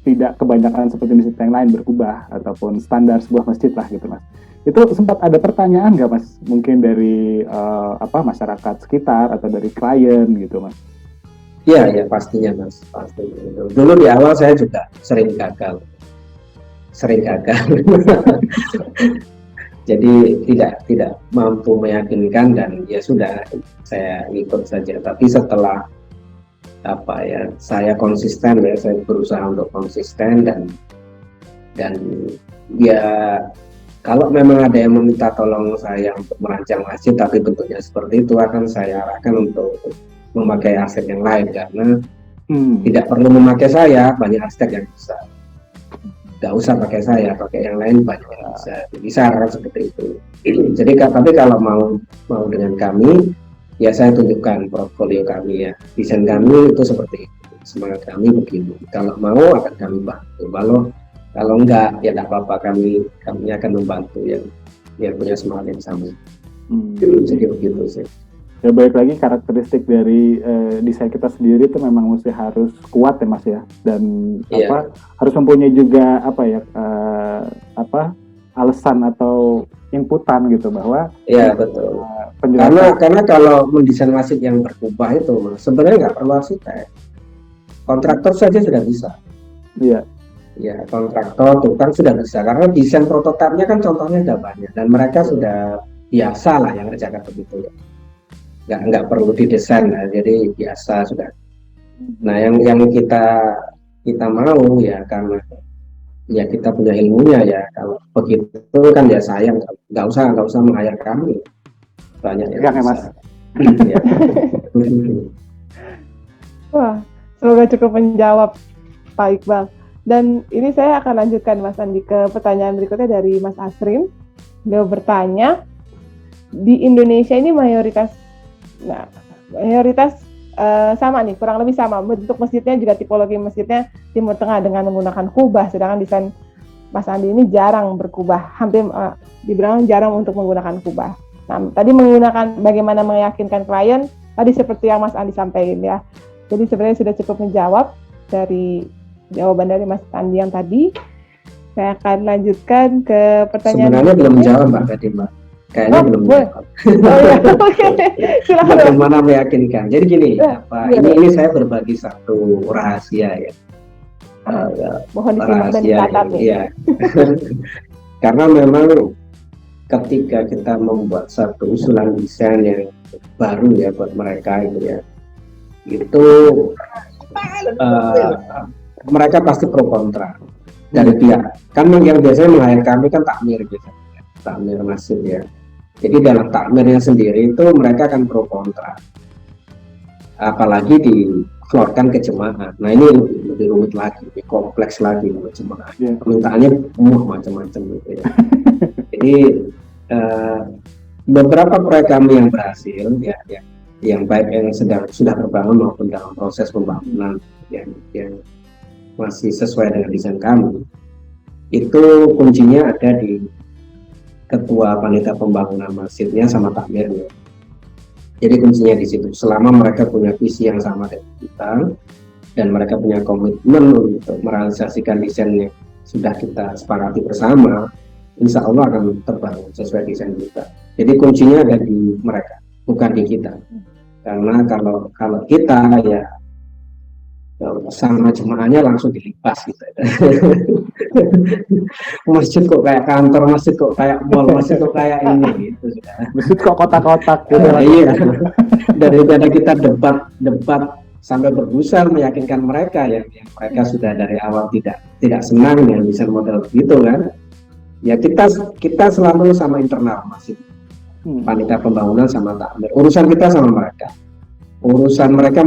Speaker 3: tidak kebanyakan seperti masjid yang lain berubah ataupun standar sebuah masjid lah gitu, Mas. Itu sempat ada pertanyaan nggak, Mas? Mungkin dari masyarakat sekitar atau dari klien gitu, Mas?
Speaker 1: Iya, pastinya, Mas. Pastinya. Dulu di awal saya juga sering gagal. Jadi tidak mampu meyakinkan dan ya sudah saya ikut saja. Tapi setelah saya konsisten ya, saya berusaha untuk konsisten dan ya kalau memang ada yang meminta tolong saya untuk merancang masjid tapi bentuknya seperti itu, akan saya arahkan untuk memakai arsitek yang lain karena tidak perlu memakai saya, banyak arsitek yang bisa. Nggak usah pakai saya, pakai yang lain banyak yang bisa arahkan seperti itu. Jadi tapi kalau mau dengan kami, ya saya tunjukkan portfolio kami ya, desain kami itu seperti itu, semangat kami begini. Kalau mau akan kami bantu, kalau enggak ya tidak apa-apa, kami akan membantu yang punya semangat yang sama. Jadi begitu sih.
Speaker 3: Ya baik lagi, karakteristik dari desain kita sendiri itu memang mesti harus kuat ya, Mas ya, dan harus mempunyai juga alasan atau inputan gitu bahwa
Speaker 1: betul. Karena kalau mendesain masjid yang berubah itu sebenarnya nggak perlu arsitek, kontraktor saja sudah bisa.
Speaker 3: Iya.
Speaker 1: Ya, kontraktor tukang sudah bisa karena desain prototipenya kan contohnya sudah banyak dan mereka sudah biasa lah yang kerjakan begitu ya. Nggak perlu didesain lah, jadi biasa sudah. Nah yang kita mau ya karena ya kita punya ilmunya ya, kalau begitu kan ya sayang, nggak usah meng-hire kami, banyak yang bisa.
Speaker 3: Mas.
Speaker 2: Wah, semoga cukup menjawab Pak Iqbal. Dan ini saya akan lanjutkan Mas Andi ke pertanyaan berikutnya dari Mas Asrin. Dia bertanya, di Indonesia ini mayoritas sama nih, kurang lebih sama bentuk masjidnya, juga tipologi masjidnya Timur Tengah dengan menggunakan kubah, sedangkan desain Mas Andi ini jarang berkubah, hampir dibilang jarang untuk menggunakan kubah. Nah, tadi menggunakan bagaimana meyakinkan klien, tadi seperti yang Mas Andi sampaikan ya. Jadi sebenarnya sudah cukup menjawab dari jawaban dari Mas Andi yang tadi. Saya akan lanjutkan ke pertanyaan.
Speaker 1: Sebenarnya belum menjawab Mbak tadi, Mbak. Kayaknya belum menjawab.
Speaker 2: Silakan.
Speaker 1: Bagaimana meyakinkan? Jadi gini, ini saya berbagi satu rahasia ya.
Speaker 2: Mohon disimak dan dicatat
Speaker 1: ya. Karena memang ketika kita membuat satu usulan desain yang baru ya buat mereka itu mereka pasti pro kontra dari pihak. Kan yang biasanya meng-hire kami kan takmir gitu, takmir masjid ya. Jadi dalam takmirnya sendiri itu mereka akan pro kontra, apalagi dikeluarkan ke jemaah. Nah ini lebih rumit lagi, lebih kompleks lagi ke jemaah. Permintaannya macam-macam gitu ya. Jadi beberapa proyek kami yang berhasil ya, yang baik yang sudah terbangun maupun dalam proses pembangunan yang masih sesuai dengan desain kami, itu kuncinya ada di ketua panitia pembangunan masjidnya sama takmirnya. Jadi kuncinya di situ. Selama mereka punya visi yang sama dengan kita dan mereka punya komitmen untuk merealisasikan desain yang sudah kita sepakati bersama, insya Allah akan terbangun sesuai desain kita. Jadi kuncinya ada di mereka, bukan di kita. Karena kalau kita ya sama jemaahnya langsung dilipas gitu. Masjid kok kayak kantor, masjid kok kayak mall, masjid kok kayak ini gitu sudah.
Speaker 3: Masjid kok kotak-kotak gitu.
Speaker 1: Iya. Daripada kita debat sampai berbusa meyakinkan mereka yang mereka sudah dari awal tidak senang dengan desain model begitu kan. Ya kita selalu sama internal masjid. Panitia pembangunan sama takmir. Urusan kita sama mereka. Urusan mereka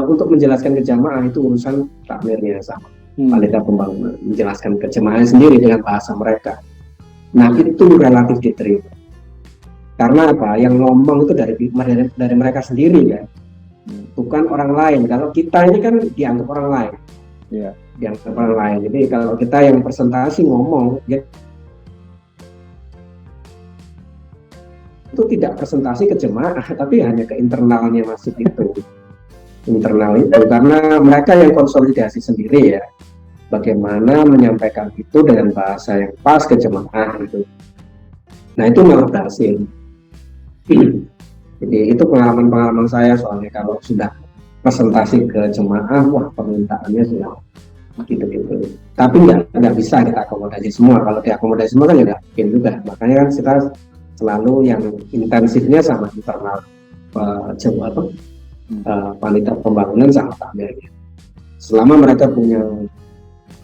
Speaker 1: untuk menjelaskan ke jamaah itu urusan takmirnya sama panitia pembangunan, menjelaskan ke jamaah sendiri dengan bahasa mereka. Nah itu relatif diterima karena apa, yang ngomong itu dari mereka sendiri kan, bukan orang lain. Kalau kita ini kan dianggap orang lain, dianggap orang lain. Jadi kalau kita yang presentasi ngomong ya, itu tidak presentasi ke jemaah tapi hanya ke internalnya masjid itu. Internal itu karena mereka yang konsolidasi sendiri ya, bagaimana menyampaikan itu dengan bahasa yang pas ke jemaah itu. Nah itu malah berhasil. Jadi itu pengalaman saya, soalnya kalau sudah presentasi ke jemaah, wah permintaannya sudah gitu. Tapi nggak bisa kita akomodasi semua. Kalau diakomodasi semua kan ya nggak mungkin juga. Makanya kan kita selalu yang intensifnya sama internal panitia pembangunan sama takmirnya. Selama mereka punya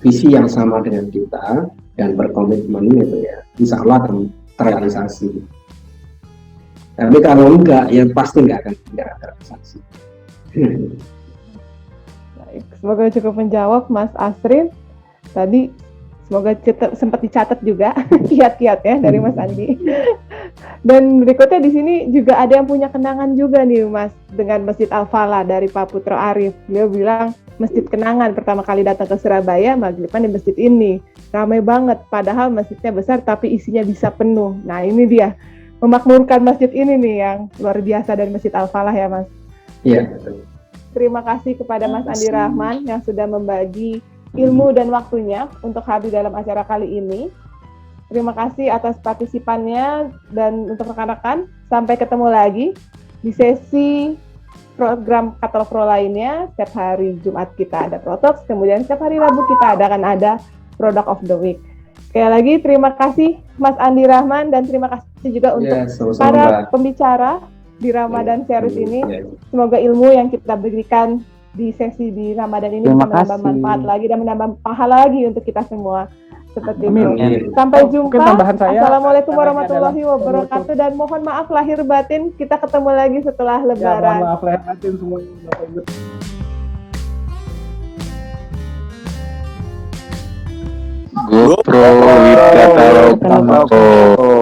Speaker 1: visi yang sama dengan kita dan berkomitmen itu ya, insya Allah akan terrealisasi. Tapi kalau enggak, ya pasti enggak akan terrealisasi.
Speaker 2: Baik, semoga cukup menjawab Mas Asrin. Tadi semoga sempat dicatat juga kiat-kiatnya dari Mas Andi. Dan berikutnya di sini juga ada yang punya kenangan juga nih Mas dengan Masjid Al-Falah dari Pak Putra Arif. Beliau bilang masjid kenangan, pertama kali datang ke Surabaya maghriban di masjid ini. Ramai banget, padahal masjidnya besar tapi isinya bisa penuh. Nah ini dia, memakmurkan masjid ini nih yang luar biasa dari Masjid Al-Falah ya Mas.
Speaker 1: Iya.
Speaker 2: Terima kasih kepada Mas Andi Rahman yang sudah membagi ilmu dan waktunya untuk hadir dalam acara kali ini. Terima kasih atas partisipannya dan untuk rekan-rekan, sampai ketemu lagi di sesi program Katalog Pro lainnya. Setiap hari Jumat kita ada Protox, kemudian setiap hari Rabu kita akan ada Product of the Week. Sekali lagi terima kasih Mas Andi Rahman dan terima kasih juga untuk para pembicara di Ramadan Series ini. Semoga ilmu yang kita berikan di sesi di Ramadan ini bisa menambah manfaat lagi dan menambah pahala lagi untuk kita semua. Seperti itu. Sampai jumpa. Assalamualaikum warahmatullahi wabarakatuh dan mohon maaf lahir batin. Kita ketemu lagi setelah Lebaran.
Speaker 3: Mohon maaf lahir batin semuanya.
Speaker 4: GoPro with Katalog Pro.